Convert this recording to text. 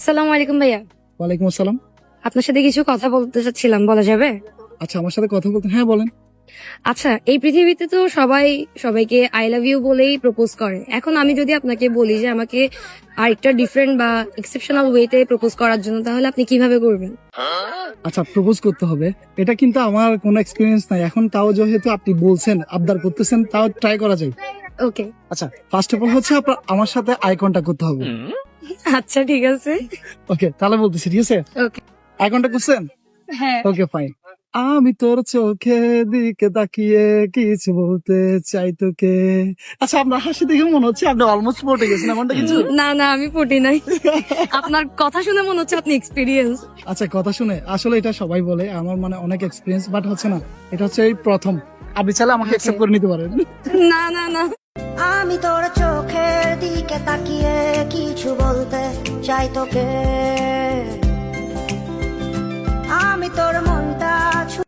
আসসালামু আলাইকুম ভাইয়া। ওয়ালাইকুম আসসালাম। আপনার সাথে কিছু কথা বলতে চাচ্ছিলাম, বলা যাবে? আচ্ছা, আমার সাথে কথা বলতেন? হ্যাঁ, বলেন। আচ্ছা, এই পৃথিবীতে তো সবাই সবাইকে আই লাভ ইউ বলেই প্রপোজ করে। এখন আমি যদি আপনাকে বলি যে আমাকে আরেকটা ডিফারেন্ট বা এক্সেপশনাল ওয়েতে প্রপোজ করার জন্য, তাহলে আপনি কিভাবে করবেন? আচ্ছা, প্রপোজ করতে হবে, এটা কিন্তু আমার কোনো এক্সপিরিয়েন্স নাই এখন, তাও যেহেতু আপনি বলছেন, আবদার করতেছেন, তাও ট্রাই করা যায়। ওকে, আচ্ছা, ফার্স্ট অফ অল হচ্ছে আপনার আমার সাথে আই কন্টাক্ট করতে হবে। আচ্ছা ঠিক আছে। ওকে, তাহলে বলতেছি, ঠিক আছে? ওকে, আই কন্টাক্ট করছেন? হ্যাঁ। ওকে, ফাইন। আমি তোর চোখের দিকে তাকিয়ে কিছু বলতে চাই তোকে। আচ্ছা, আপনার হাসি দেখে মনে হচ্ছে আপনি অলমোস্ট পড়ে গেছেন, এমনটা কিছু? না না, আমি পড়ি নাই। আপনার কথা শুনে মনে হচ্ছে আপনি এক্সপিরিয়েন্স। আচ্ছা, কথা শুনে আসলে এটা সবাই বলে, আমার মানে অনেক এক্সপিরিয়েন্স, বাট হচ্ছে না, এটা হচ্ছে এই প্রথম। আপনি চাইলে আমাকে অ্যাকসেপ্ট করে নিতে পারেন। না না না, আমি তোর চোখের দিকে তাকিয়ে কিছু বলতে চাই তোকে। আমি তোর মন